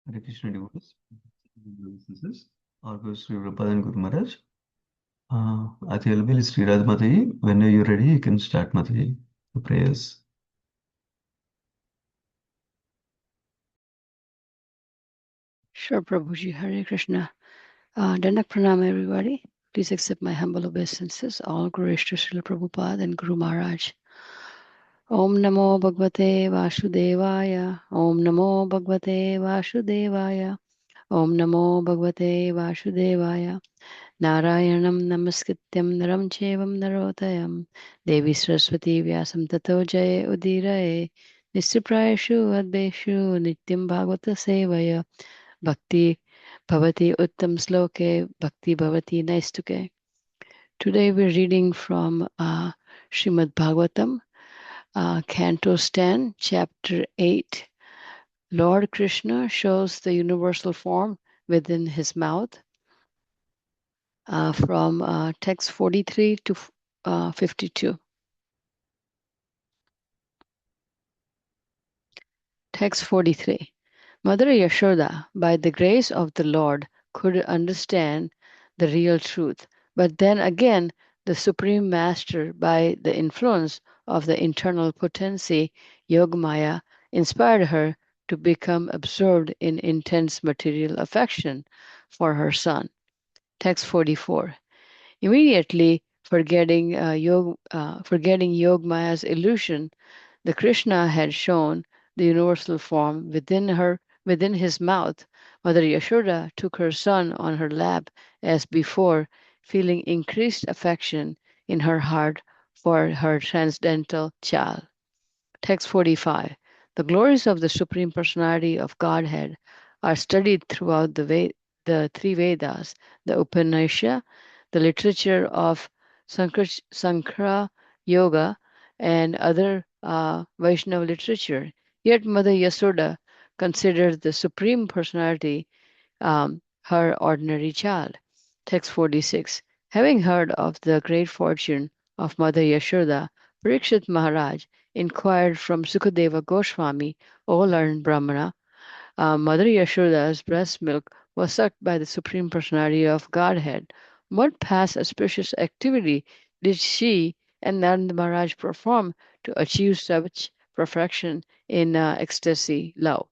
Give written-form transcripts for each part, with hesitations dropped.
Hare Krishna devotees. This is our Guru Sri Prabhupada and Guru Maharaj. Ati available is Sri Radha Mataji. When you're ready, you can start Mataji. The prayers. Sure, Prabhuji. Hare Krishna. Dandak Pranam, everybody. Please accept my humble obeisances. All glories to Srila Prabhupada and Guru Maharaj. Om Namo Bhagavate Vasudevaya. Om Namo Bhagavate Vasudevaya. Om Namo Bhagavate Vasudevaya. Narayanam Namaskrityam Naram Chevam Narotayam. Devi Saraswati Vyasam Tato Jaye Udiraye. Nistiprayashu Adbeshu Nityam Bhagavata Sevaya. Bhakti Bhavati Uttam Sloke Bhakti Bhavati Naistuke. Today we're reading from Srimad Bhagavatam, Canto 10, Chapter 8. Lord Krishna shows the universal form within his mouth, from text 43 to 52. Text 43. Mother Yashoda, by the grace of the Lord, could understand the real truth. But then again, the Supreme Master, by the influence of the internal potency, Yogamaya, inspired her to become absorbed in intense material affection for her son. Text 44. Immediately forgetting Yogmaya's illusion, the Krishna had shown the universal form within his mouth. Mother Yashoda took her son on her lap as before, feeling increased affection in her heart for her transcendental child. Text 45. The glories of the Supreme Personality of Godhead are studied throughout the three Vedas, the Upanishad, the literature of Sankhya Yoga, and other Vaishnava literature. Yet Mother Yasoda considered the Supreme Personality her ordinary child. Text 46. Having heard of the great fortune of Mother Yashoda, Parikshit Maharaj inquired from Sukadeva Goswami, O learned Brahmana, Mother Yashoda's breast milk was sucked by the Supreme Personality of Godhead. What past auspicious activity did she and Narada Maharaj perform to achieve such perfection in ecstasy love?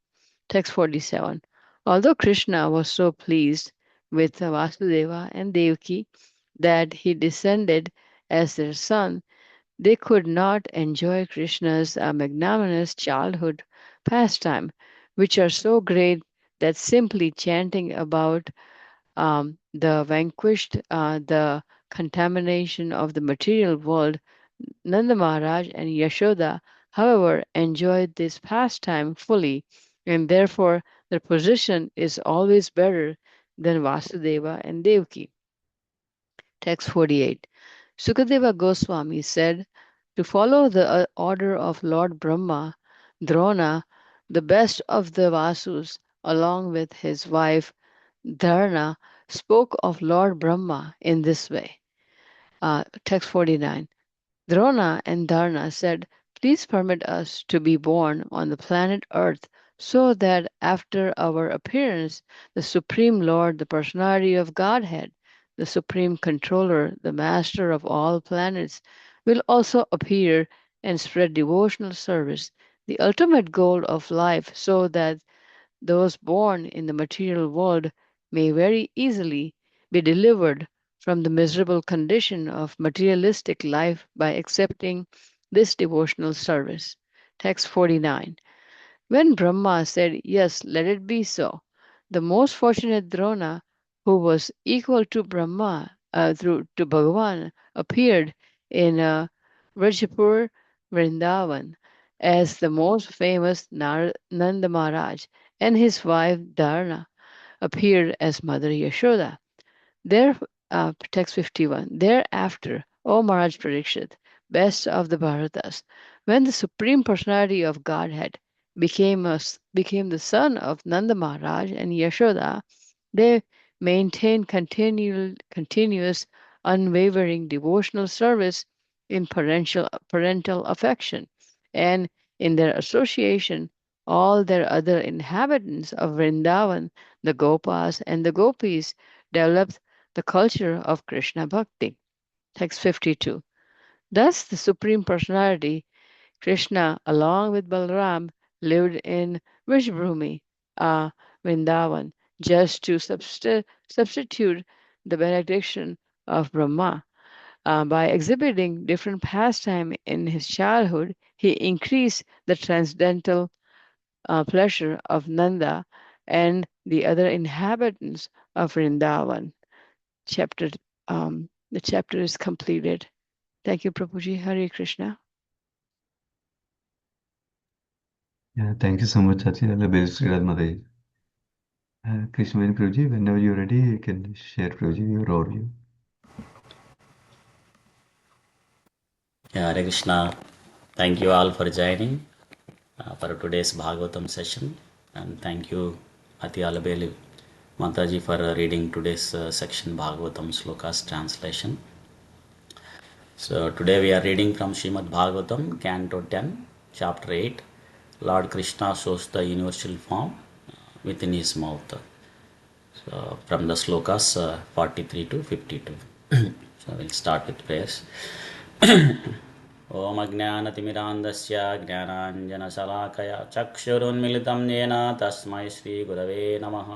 Text 47. Although Krishna was so pleased with Vasudeva and Devaki that he descended as their son, they could not enjoy Krishna's magnanimous childhood pastime, which are so great that simply chanting about the vanquished, the contamination of the material world, Nanda Maharaj and Yashoda, however, enjoyed this pastime fully, and therefore their position is always better than Vasudeva and Devaki. Text 48. Sukadeva Goswami said, to follow the order of Lord Brahma, Drona, the best of the Vasus, along with his wife Dharna, spoke of Lord Brahma in this way. Text 49. Drona and Dharna said, please permit us to be born on the planet Earth so that after our appearance, the Supreme Lord, the personality of Godhead, the Supreme Controller, the Master of all planets, will also appear and spread devotional service, the ultimate goal of life, so that those born in the material world may very easily be delivered from the miserable condition of materialistic life by accepting this devotional service. Text 49. When Brahma said, yes, let it be so, the most fortunate Drona, who was equal to Brahma, to Bhagavan, appeared in Vrajapur, Vrindavan, as the most famous Nanda Maharaj, and his wife Dharna appeared as Mother Yashoda. There, text 51. Thereafter, O Maharaj Parikshit, best of the Bharatas, when the Supreme Personality of Godhead became the son of Nanda Maharaj and Yashoda, they maintained continuous, unwavering devotional service in parental affection, and in their association all their other inhabitants of Vrindavan, the Gopas and the Gopis, developed the culture of Krishna Bhakti. Text 52. Thus, the Supreme Personality, Krishna, along with Balaram, lived in Vishbhrumi, Vrindavan, just to substitute the benediction of Brahma. By exhibiting different pastime in his childhood, he increased the transcendental pleasure of Nanda and the other inhabitants of Vrindavan. Chapter, the chapter is completed. Thank you, Prabhuji. Hare Krishna. Yeah, thank you so much, Chachi. All the best, Sridhar Mataji. Krishna and Prabhuji, whenever you're ready, you can share Prabhuji your overview. Yeah, Hare Krishna. Thank you all for joining for today's Bhagavatam session. And thank you, Ati Alabeli Mataji, for reading today's section Bhagavatam Slokas translation. So today we are reading from Srimad Bhagavatam, Canto 10, Chapter 8. Lord Krishna shows the universal form within his mouth. So from the slokas 43 to 52. So we'll start with prayers. ॐ अज्ञानतिमिरान्धस्य ज्ञानाञ्जनशलाकया चक्षुरुन्मिलितं येन तस्मै श्रीगुरवे नमः.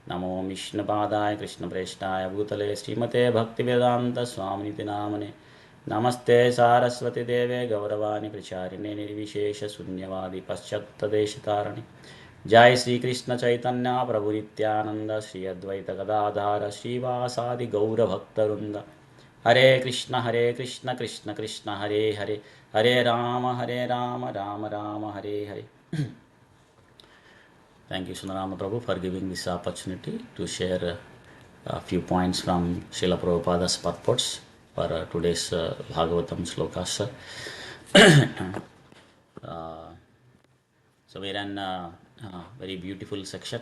नमो विष्णुपादाय कृष्णप्रेष्ठाय भूतले श्रीमते भक्तिवेदान्तस्वामिनिति नामने. नमस्ते सारस्वतीदेवे गौरवाणि प्रचारिणे निर्विशेषशून्यवादि पश्चात्तदेशतारिणे. जय श्रीकृष्ण चैतन्य प्रभु नित्यानंद श्री अद्वैत गदाधार श्रीवासादि गौरभक्तवृंद. हरे कृष्ण कृष्ण कृष्ण हरे हरे, हरे Ram Ram Ram Hare Hare. Thank you, Sunarama Prabhu, for giving this opportunity to share a few points from Srila Prabhupada's purports for today's Bhagavatam slokas. So we are in a very beautiful section.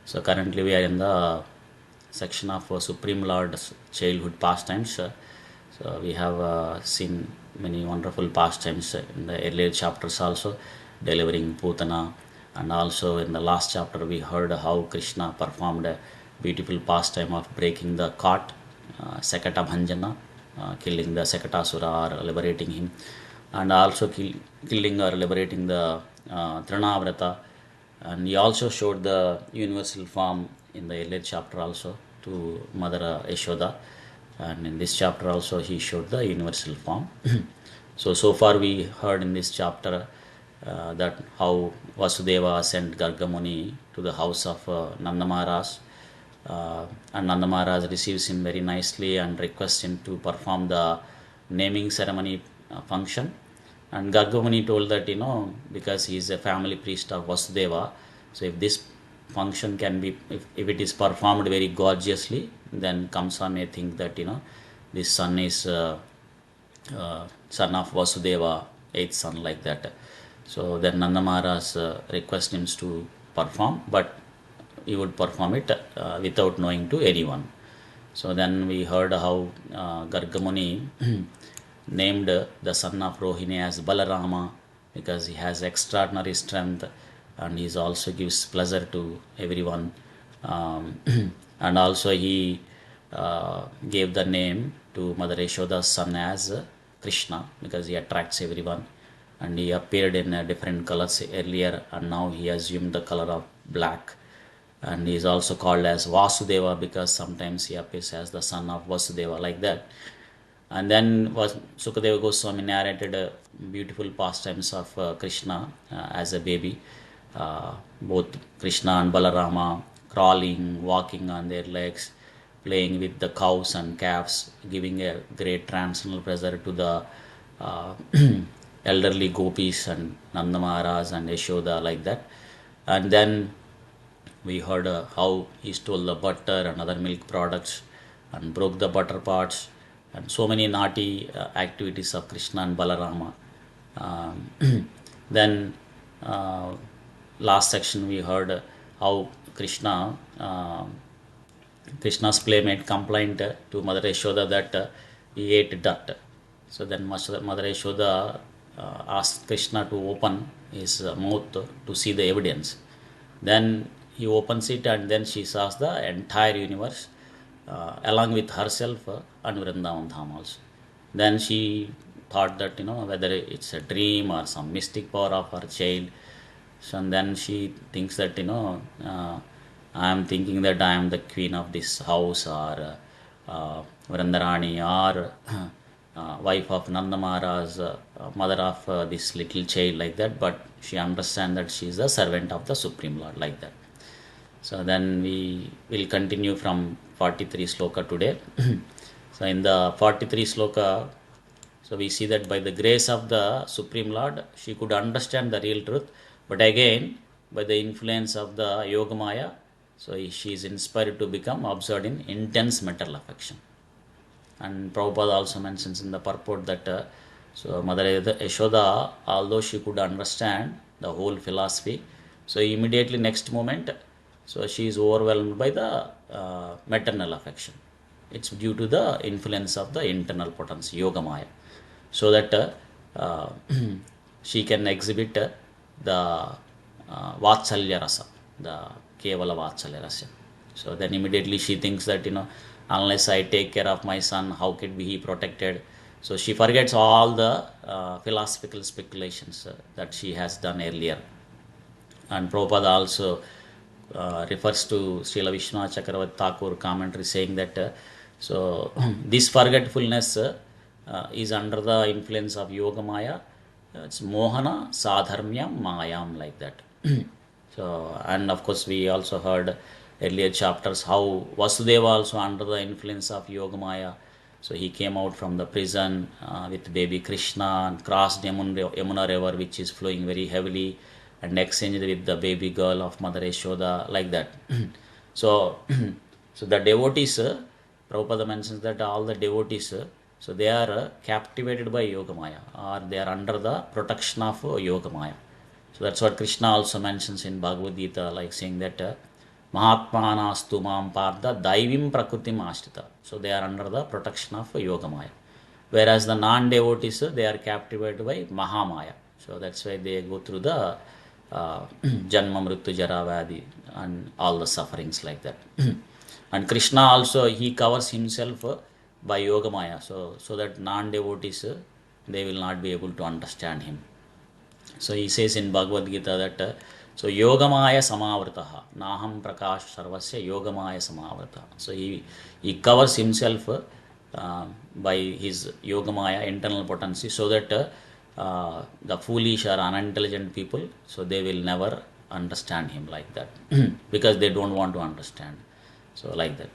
So currently we are in the section of Supreme Lord's childhood pastimes. So we have seen many wonderful pastimes in the earlier chapters also, delivering Putana, and also in the last chapter we heard how Krishna performed a beautiful pastime of breaking the cart, Sakata Bhanjana, killing the Sakatasura or liberating him, and also killing or liberating the Trinavrata. And he also showed the universal form in the earlier chapter also to Mother Yashoda, and in this chapter also he showed the universal form. So far we heard in this chapter that how Vasudeva sent Gargamuni to the house of Nanda Maharaj, and Nanda Maharaj receives him very nicely and requests him to perform the naming ceremony function. And Gargamuni told that, because he is a family priest of Vasudeva, so if this function can be, if it is performed very gorgeously, then Kamsa may think that, this son is son of Vasudeva, eighth son, like that. So then Nanda Maharaj requests him to perform, but he would perform it without knowing to anyone. So then we heard how Gargamuni named the son of Rohini as Balarama, because he has extraordinary strength and he also gives pleasure to everyone. And also he gave the name to Mother Yashoda's son as Krishna, because he attracts everyone. And he appeared in different colors earlier, and now he assumed the color of black. And he is also called as Vasudeva, because sometimes he appears as the son of Vasudeva, like that. And then Sukadeva Goswami narrated beautiful pastimes of Krishna as a baby. Both Krishna and Balarama crawling, walking on their legs, playing with the cows and calves, giving a great transcendental pleasure to the elderly gopis and Nanda Maharaj and Yashoda, like that. And then we heard how he stole the butter and other milk products and broke the butter pots, and so many naughty activities of Krishna and Balarama. Then last section we heard how Krishna's playmate complained to Mother Yashoda that he ate dirt. So then Mother Yashoda asked Krishna to open his mouth to see the evidence. Then he opens it, and then she saws the entire universe along with herself and Vrindavan Dham also. Then she thought that, whether it's a dream or some mystic power of her child. So and then she thinks that, I am thinking that I am the queen of this house, or Vrindarani, or wife of Nanda Maharaj, mother of this little child, like that. But she understands that she is the servant of the Supreme Lord, like that. So then we will continue from 43 sloka today. So in the 43 sloka, so we see that by the grace of the Supreme Lord, she could understand the real truth. But again, by the influence of the Yogamaya, so she is inspired to become absorbed in intense material affection. And Prabhupada also mentions in the purport that so Mother Yashoda, although she could understand the whole philosophy, so immediately next moment, so she is overwhelmed by the maternal affection. It's due to the influence of the internal potency, Yogamaya, so that uh, she can exhibit the Vatsalya Rasa, the Kevala Vatsalya Rasa. So then immediately she thinks that, unless I take care of my son, how could be he protected? So she forgets all the philosophical speculations that she has done earlier. And Prabhupada also refers to Srila Vishwanath Chakravarti Thakur commentary, saying that so this forgetfulness is under the influence of Yoga Maya. It's Mohana Sadharmyam Mayam, like that. So, and of course, we also heard earlier chapters how Vasudeva also under the influence of Yoga Maya. So he came out from the prison with baby Krishna and crossed Yamuna river, which is flowing very heavily, and exchanged with the baby girl of Mother Yashoda, like that. So, so the devotees, Prabhupada mentions that all the devotees, so they are captivated by Yogamaya, or they are under the protection of Yogamaya. So that's what Krishna also mentions in Bhagavad Gita, like saying that Mahatmanastu Mam Partha Daivim Prakritim Ashrita. So they are under the protection of Yogamaya. Whereas the non-devotees, they are captivated by Mahamaya. So that's why they go through the Janma Mrityu Jara Vyadhi and all the sufferings, like that. And Krishna also, he covers himself by Yogamaya, so that non-devotees, they will not be able to understand him. So he says in Bhagavad Gita that so Yogamaya Samavrataha Naham Prakash Sarvasya Yogamaya Samavrataha. So he covers himself by his Yogamaya internal potency, so that the foolish or unintelligent people, so they will never understand him, like that. Because they don't want to understand. So like that.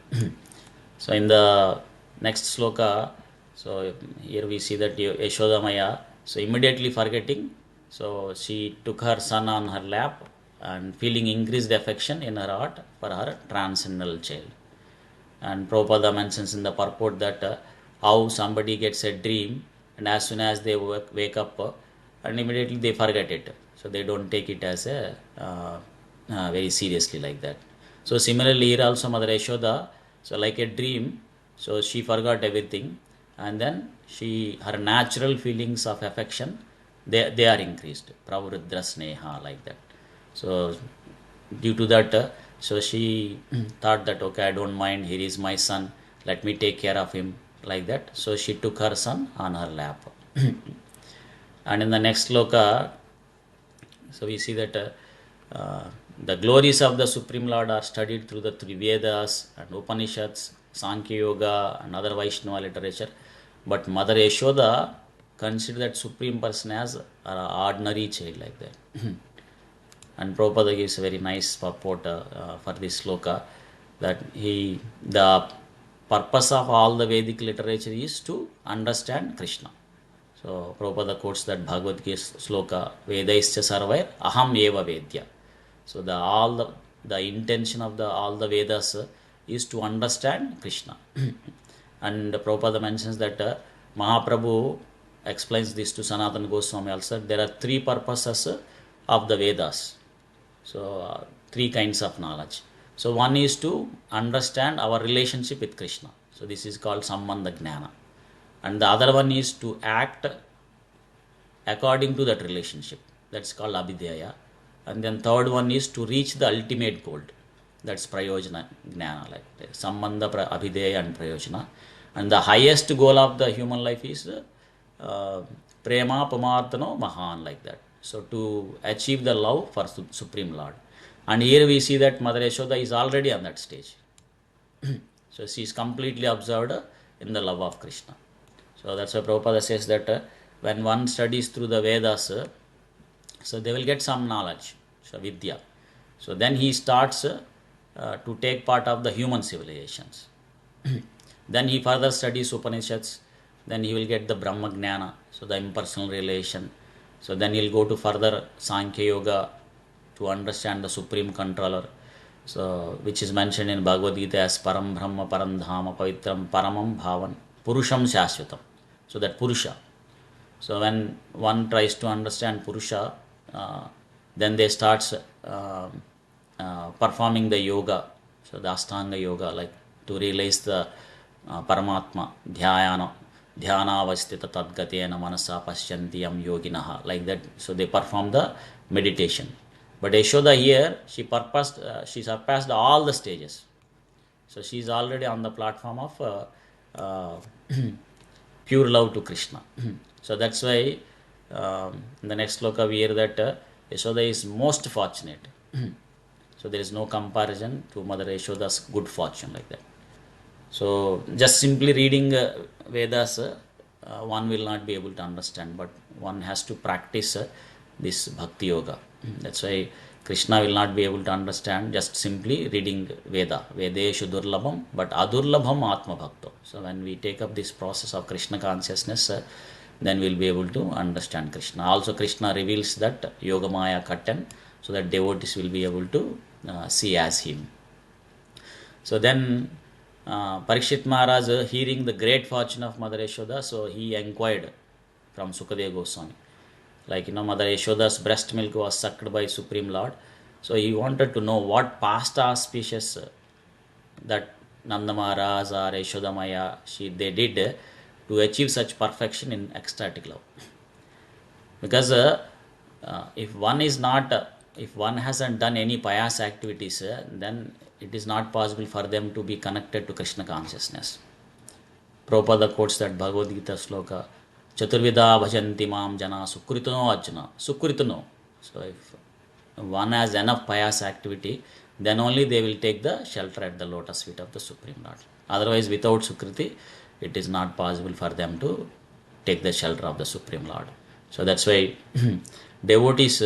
So in the next sloka, so here we see that Yashoda Maya, so immediately forgetting, so she took her son on her lap and feeling increased affection in her heart for her transcendental child. And Prabhupada mentions in the purport that how somebody gets a dream, and as soon as they wake up, and immediately they forget it. So they don't take it as a very seriously, like that. So similarly here also Mother Yashoda, so like a dream, so she forgot everything, and then her natural feelings of affection, they are increased. Pravruddra Sneha, like that. So due to that, so she thought that, okay, I don't mind, here is my son, let me take care of him, like that. So she took her son on her lap. And in the next sloka, so we see that the glories of the Supreme Lord are studied through the three Vedas and Upanishads, Sankhya Yoga, and other Vaishnava literature. But Mother Yashoda considered that Supreme Person as an ordinary child, like that. And Prabhupada gives a very nice purport for this sloka, that the purpose of all the Vedic literature is to understand Krishna. So Prabhupada quotes that Bhagavad Gita sloka, Vedaischa sarvair aham eva vedya. So the intention of all the Vedas is to understand Krishna. And Prabhupada mentions that Mahaprabhu explains this to Sanatana Goswami also. There are three purposes of the Vedas. So three kinds of knowledge. So one is to understand our relationship with Krishna. So this is called Sambandha Jnana. And the other one is to act according to that relationship. That's called abhideya. And then third one is to reach the ultimate goal. That's prayojana jnana, like sambandha abhideya and prayojana. And the highest goal of the human life is prema pamartano mahan, like that. So to achieve the love for Supreme Lord. And here we see that Mother Yashoda is already on that stage. So she is completely absorbed in the love of Krishna. So that's why Prabhupada says that when one studies through the Vedas, so they will get some knowledge, so vidya. So then he starts to take part of the human civilizations. Then he further studies Upanishads. Then he will get the Brahma Jnana, so the impersonal relation. So then he'll go to further Sankhya Yoga to understand the Supreme Controller. So which is mentioned in Bhagavad Gita as Param Brahma Param Dhama Pavitram Paramam Bhavan Purusham Shashvatam. So that Purusha. So when one tries to understand Purusha, then they start performing the yoga, so the Ashtanga yoga, like to realize the Paramatma, Dhyana Avastita Tadgatena Manasa Pashyantiyam Yoginaha, like that. So they perform the meditation. But Yashoda here, she surpassed all the stages. So she is already on the platform of pure love to Krishna. So that's why in the next sloka we hear that Yashoda is most fortunate. So there is no comparison to Mother Yashoda's good fortune, like that. So just simply reading Vedas, one will not be able to understand, but one has to practice this Bhakti Yoga. That's why Krishna will not be able to understand just simply reading Veda. Vedeshu durlabham, but adurlabham atma bhakto. So when we take up this process of Krishna consciousness, then we'll be able to understand Krishna. Also Krishna reveals that Yogamaya curtain, so that devotees will be able to see as him. So then Parikshit Maharaj, hearing the great fortune of Mother Yashoda, so he inquired from Sukadeva Goswami. Like, Mother Yashoda's breast milk was sucked by Supreme Lord. So he wanted to know what past auspicious that Nanda Maharaj or Yashoda Maya, they did to achieve such perfection in ecstatic love. Because if one hasn't done any pious activities, then it is not possible for them to be connected to Krishna consciousness. Prabhupada quotes that Bhagavad Gita sloka, Chaturvida bhajanti mam jana sukritano ajna. Sukritano. So if one has enough pious activity, then only they will take the shelter at the lotus feet of the Supreme Lord. Otherwise, without Sukriti, it is not possible for them to take the shelter of the Supreme Lord. So that's why devotees,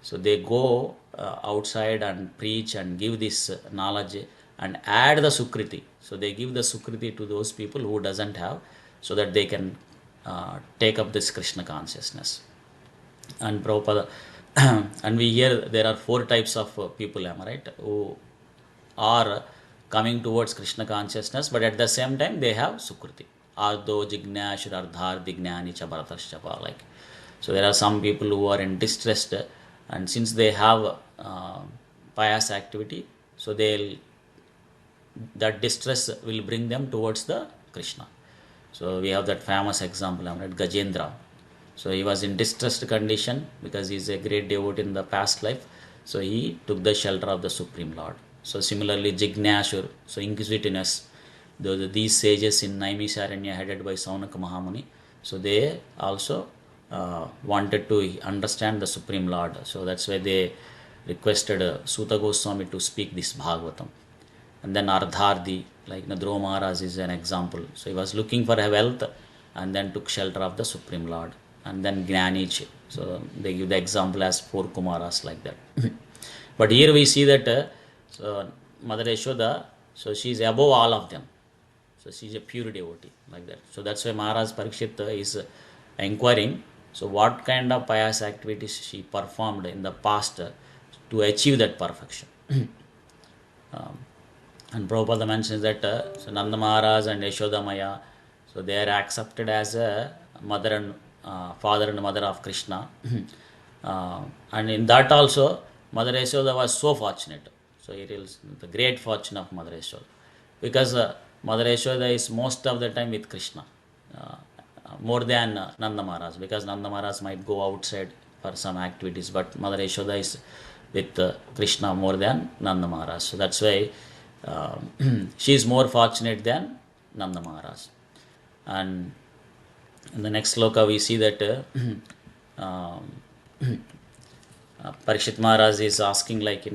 so they go outside and preach and give this knowledge and add the Sukriti. So they give the Sukriti to those people who doesn't have, so that they can take up this Krishna consciousness. And Prabhupada, and we hear there are 4 types of people, am I right, who are coming towards Krishna consciousness, but at the same time they have Sukriti. Ardo Jignashur Ardhar Dignani Chabaratashtapa, like. So there are some people who are in distress, and since they have pious activity, so that distress will bring them towards the Krishna. So we have that famous example, right? Gajendra. So he was in distressed condition because he is a great devotee in the past life. So he took the shelter of the Supreme Lord. So similarly, Jignashur, so inquisitiveness. These sages in Naimisharanya headed by Saunaka Mahamuni, so they also wanted to understand the Supreme Lord. So that's why they requested Suta Goswami to speak this Bhagavatam. And then Ardhardi, like Dhruva Maharaj is an example. So he was looking for a wealth and then took shelter of the Supreme Lord. And then Jnanich. So they give the example as 4 Kumaras, like that. But here we see that so Mother Yashoda, so she is above all of them. So she is a pure devotee, like that. So that's why Maharaj Parikshit is inquiring, so what kind of pious activities she performed in the past to achieve that perfection. And Prabhupada mentions that so Nanda Maharaj and Yashoda Maya, so they are accepted as a mother and father and mother of Krishna. And in that also, Mother Yashoda was so fortunate. So it is the great fortune of Mother Yashoda. Because Mother Yashoda is most of the time with Krishna. More than Nanda Maharaj. Because Nanda Maharaj might go outside for some activities, but Mother Yashoda is with Krishna more than Nanda Maharaj. So that's why she is more fortunate than Nanda Maharaj. And in the next sloka we see that Parikshit Maharaj is asking, like,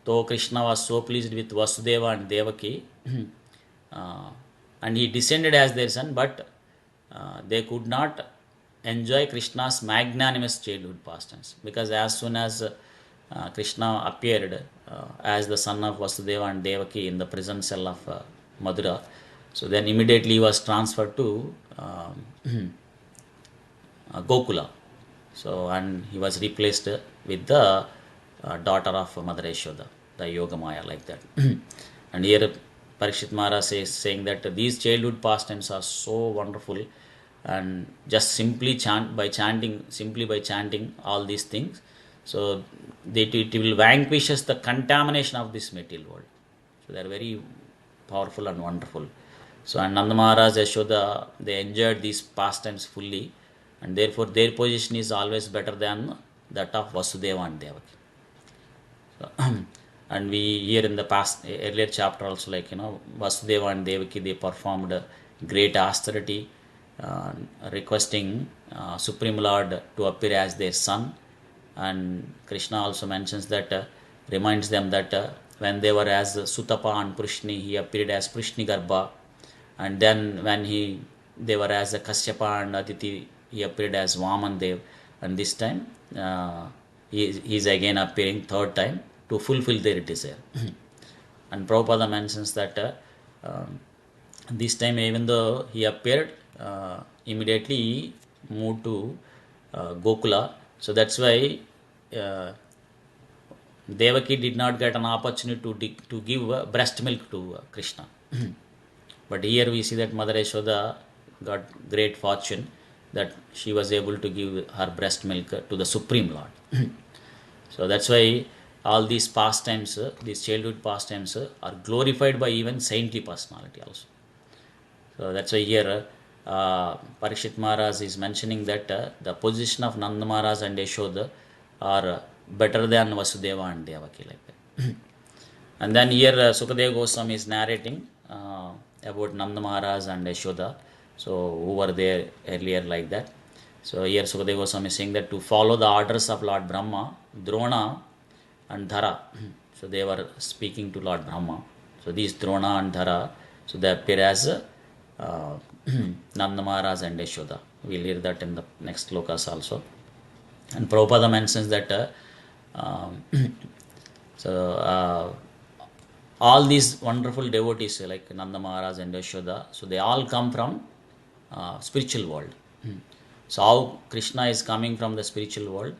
though Krishna was so pleased with Vasudeva and Devaki, and he descended as their son, but they could not enjoy Krishna's magnanimous childhood pastimes, because as soon as Krishna appeared as the son of Vasudeva and Devaki in the prison cell of Madura, so then immediately he was transferred to Gokula. So, and he was replaced with the daughter of Mother Yashoda, the Yogamaya, like that. And here Parikshit Maharaj is saying that these childhood pastimes are so wonderful, and just simply simply by chanting all these things, so it will vanquish us the contamination of this material world. So they are very powerful and wonderful. So, and Nanda Maharaj, Yashoda, they enjoyed these pastimes fully, and therefore their position is always better than that of Vasudeva and Devaki. So, and we hear in the past earlier chapter also, like, Vasudeva and Devaki, they performed great austerity, requesting Supreme Lord to appear as their son. And Krishna also mentions that, reminds them that when they were as Sutapa and Prishni, he appeared as Prishni Garbha. And then when they were as Kashyapa and Aditi, he appeared as Vaman Dev. And this time he is again appearing third time to fulfill their desire. And Prabhupada mentions that this time, even though he appeared, immediately he moved to Gokula. So that's why Devaki did not get an opportunity to give breast milk to Krishna. But here we see that Mother Yashoda got great fortune, that she was able to give her breast milk to the Supreme Lord. So that's why all these pastimes, these childhood pastimes, are glorified by even saintly personality also. So that's why here Parikshit Maharaj is mentioning that the position of Nanda Maharaj and Yashoda are better than Vasudeva and Devaki, like that. And then here Sukadeva Goswami is narrating about Nanda Maharaj and Yashoda, so who were there earlier, like that. So here Sukadeva Goswami is saying that to follow the orders of Lord Brahma, Drona and Dhara, so they were speaking to Lord Brahma. So these Drona and Dhara, so they appear as Nanda Maharaj and Yashoda. We'll hear that in the next slokas also. And Prabhupada mentions that all these wonderful devotees like Nanda Maharaj and Yashoda, so they all come from spiritual world. So how Krishna is coming from the spiritual world,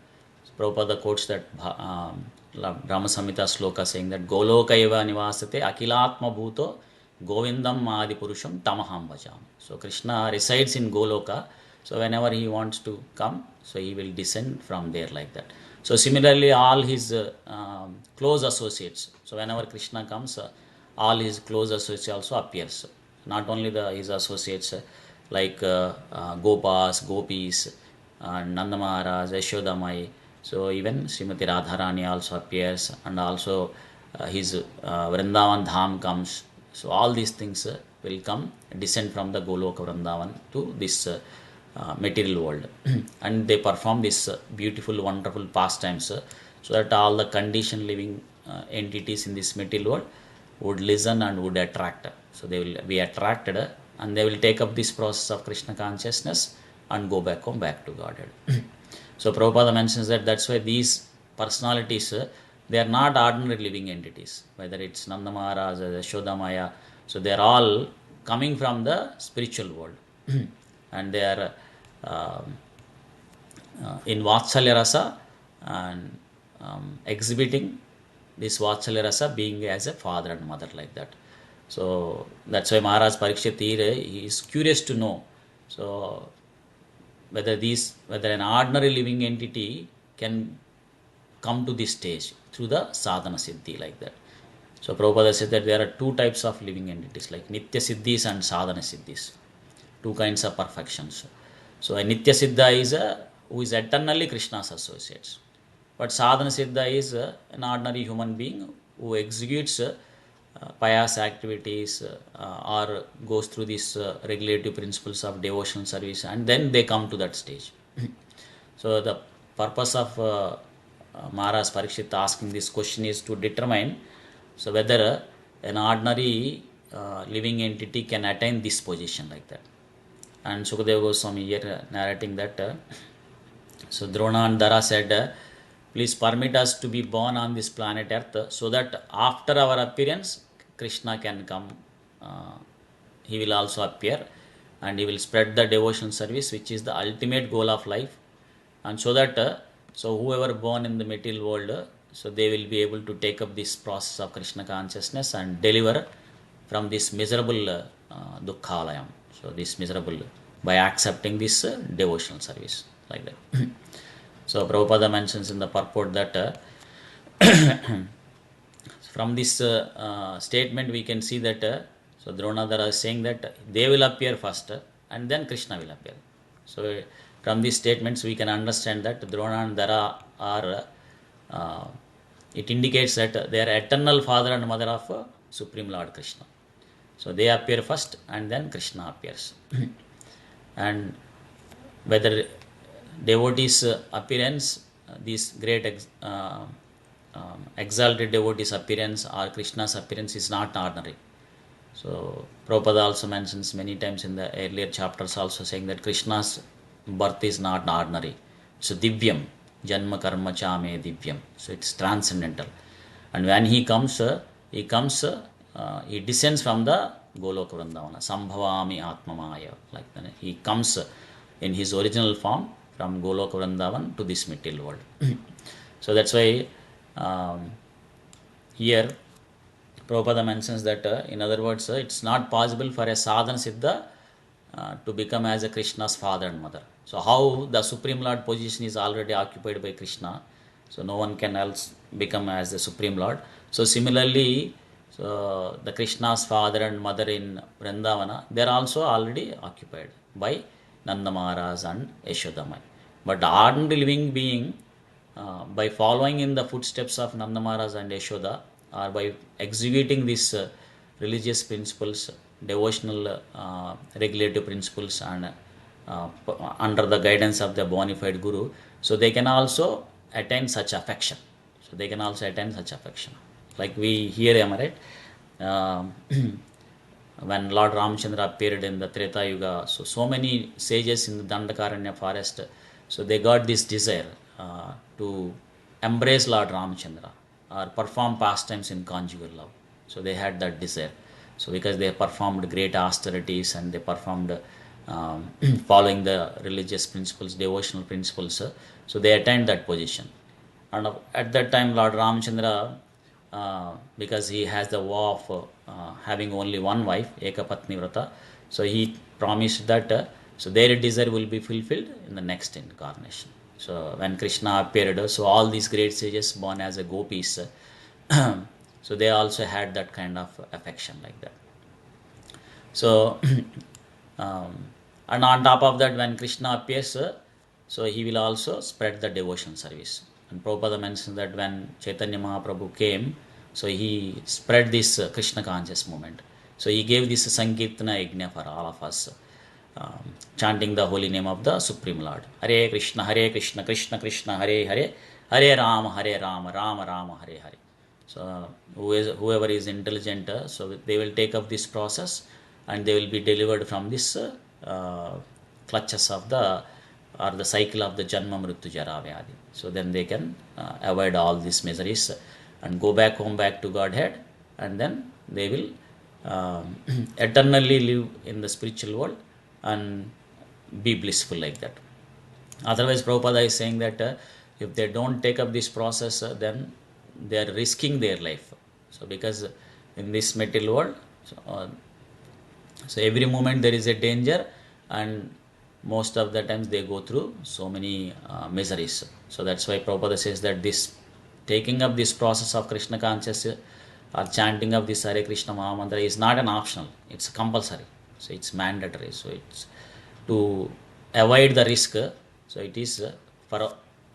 so Prabhupada quotes that Brahma Samhita sloka saying that Goloka eva nivasate akilatma bhuto govindam adi purusham tamaham vajam. So Krishna resides in Goloka, so whenever he wants to come, so he will descend from there, like that. So similarly all his close associates, so whenever Krishna comes, all his close associates also appears. Not only his associates like Gopas, Gopis, Nanda Maharaj, Yashoda Mai, so even Srimati Radharani also appears, and also his Vrindavan Dham comes. So all these things will come, descend from the Goloka Vrindavan to this material world. And they perform this beautiful, wonderful pastimes, so that all the conditioned living entities in this material world would listen and would attract. So they will be attracted, and they will take up this process of Krishna consciousness and go back home, back to Godhead. So Prabhupada mentions that that's why these personalities, they are not ordinary living entities, whether it's Nanda Maharaj or Yashoda Maya, so they are all coming from the spiritual world. And they are in Vatsalya Rasa and exhibiting this Vatsalya Rasa, being as a father and mother, like that. So that's why Maharaj Parikshit here, he is curious to know, so whether an ordinary living entity can come to this stage through the sadhana siddhi, like that. So Prabhupada says that there are two types of living entities, like nitya siddhis and sadhana siddhis, two kinds of perfections. So a nitya siddha is who is eternally Krishna's associates. But sadhana siddha is an ordinary human being who executes pious activities or goes through these regulative principles of devotional service, and then they come to that stage. So the purpose of Maharaj Parikshit asking this question is to determine so whether an ordinary living entity can attain this position like that. And Sukadeva Goswami here narrating that so Drona and Dara said, please permit us to be born on this planet Earth so that after our appearance, Krishna can come. He will also appear and he will spread the devotional service, which is the ultimate goal of life. And so that so whoever born in the material world, so they will be able to take up this process of Krishna consciousness and deliver from this miserable dukkhalayam. So this miserable by accepting this devotional service like that. So Prabhupada mentions in the purport that from this statement we can see that so Dronadara is saying that they will appear first and then Krishna will appear. So from these statements we can understand that Drona and Dara are it indicates that they are eternal father and mother of Supreme Lord Krishna. So they appear first and then Krishna appears. And whether devotees appearance, this great exalted devotees appearance or Krishna's appearance is not ordinary. So Prabhupada also mentions many times in the earlier chapters also saying that Krishna's birth is not ordinary. So divyam, janma karma cha me divyam. So it's transcendental. And when he comes, he descends from the Goloka Vrindavana, Sambhavami Atmamaya. Like that. He comes in his original form from Goloka Vrindavan to this material world. So that's why here Prabhupada mentions that in other words it's not possible for a sadhana siddha to become as a Krishna's father and mother. So how the Supreme Lord position is already occupied by Krishna, so no one can else become as the Supreme Lord. So similarly, so the Krishna's father and mother in Vrindavana, they are also already occupied by Nanda Maharaj and Yashodamai. But the ordinary living being, by following in the footsteps of Nanda Maharaj and Yashoda, or by executing these religious principles, devotional regulative principles, and under the guidance of the bona fide Guru, so they can also attain such affection. So they can also attain such affection. Like we hear, am I right? When Lord Ramchandra appeared in the Treta Yuga, so many sages in the Dandakaranya forest, so they got this desire to embrace Lord Ramchandra or perform pastimes in conjugal love. So they had that desire. So because they performed great austerities and they performed following the religious principles, devotional principles, so they attained that position. And at that time, Lord Ramchandra, because he has the vow of having only one wife, Ekapatni Vrata, so he promised that so their desire will be fulfilled in the next incarnation. So when Krishna appeared, so all these great sages born as a gopis, so they also had that kind of affection like that. So and on top of that, when Krishna appears, so he will also spread the devotion service. And Prabhupada mentioned that when Chaitanya Mahaprabhu came, so he spread this Krishna conscious movement. So he gave this Sankirtana Yajna for all of us, chanting the holy name of the Supreme Lord. Hare Krishna, Krishna Krishna, Hare Hare, Hare Rama, Rama Rama, Hare Hare. So whoever is intelligent, so they will take up this process and they will be delivered from this clutches of the cycle of the Janma Mrityu Jara Vyadi. So then they can avoid all these miseries and go back home, back to Godhead, and then they will eternally live in the spiritual world and be blissful like that. Otherwise, Prabhupada is saying that if they don't take up this process, then they are risking their life. So because in this material world, so every moment there is a danger, and most of the times they go through so many miseries. So that's why Prabhupada says that this taking up this process of Krishna consciousness or chanting of this Hare Krishna Mahamantra is not an optional, it's compulsory. So it's mandatory. So it's to avoid the risk. So it is for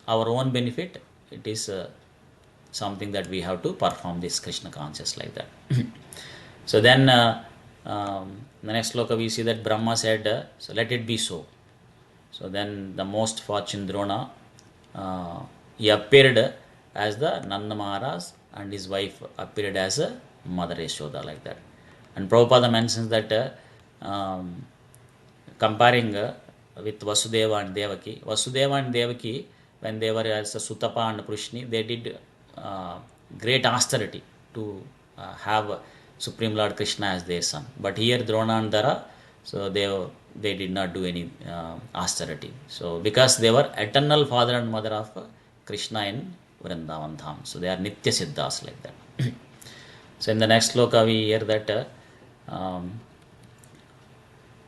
our own benefit. It is something that we have to perform this Krishna conscious like that. So then the next sloka we see that Brahma said, so let it be so. So then the most fortunate Drona, he appeared as the Nanda Maharaj, and his wife appeared as a Mother Yashoda like that. And Prabhupada mentions that comparing with Vasudeva and Devaki. Vasudeva and Devaki, when they were as a Sutapa and Prushni, they did great austerity to have Supreme Lord Krishna as their son. But here Drona and Dara, so they did not do any austerity. So because they were eternal father and mother of Krishna in Vrindavan Dham. So they are Nitya Siddhas like that. So in the next sloka we hear that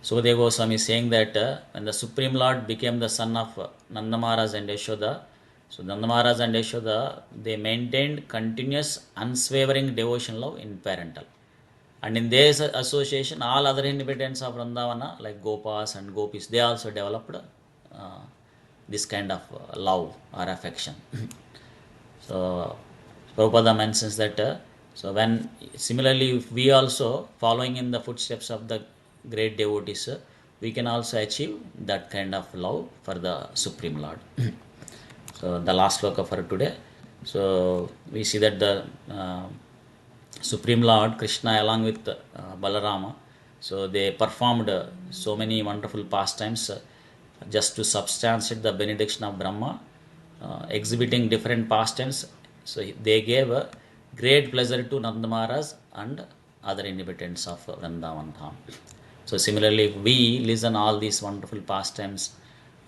Sukadeva Goswami is saying that when the Supreme Lord became the son of Nanda Maharaj and Yashoda, so Nanda Maharaj and Yashoda, they maintained continuous unswavering devotion love in parental. And in their association, all other inhabitants of Vrindavana, like Gopas and Gopis, they also developed this kind of love or affection. So Prabhupada mentions that so when similarly if we also following in the footsteps of the great devotees, we can also achieve that kind of love for the Supreme Lord. So the last sloka for today. So we see that the Supreme Lord Krishna along with Balarama, so they performed so many wonderful pastimes just to substantiate the benediction of Brahma, exhibiting different pastimes. So they gave great pleasure to Nanda Maharaj and other inhabitants of Vrindavan Dham. So similarly, if we listen all these wonderful pastimes,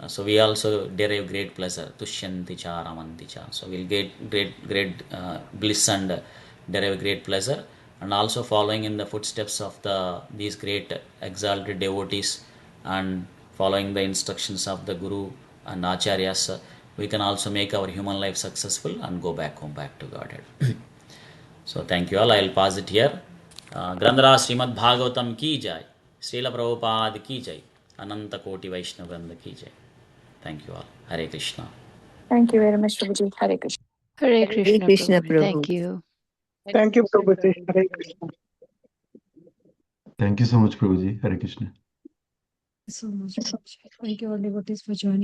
so we also derive great pleasure. Tushyanti cha ramanti cha. So we'll get great bliss and derive great pleasure. And also following in the footsteps of these great exalted devotees and following the instructions of the Guru and Acharyas, we can also make our human life successful and go back home, back to Godhead. So thank you all. I'll pause it here. Grandhara Srimad Bhagavatam ki jai. Srila Prabhupada ki jai. Ananta Koti Vaishnava Vranda ki jai. Thank you all. Hare Krishna. Thank you very much, Prabhuji. Hare Krishna. Hare Krishna, Krishna, Prabhuji. Thank Prabhu. you. Thank you, Prabhuji. Hare Krishna. Thank you so much, Prabhuji. Hare Krishna. So much. Thank you all devotees for joining.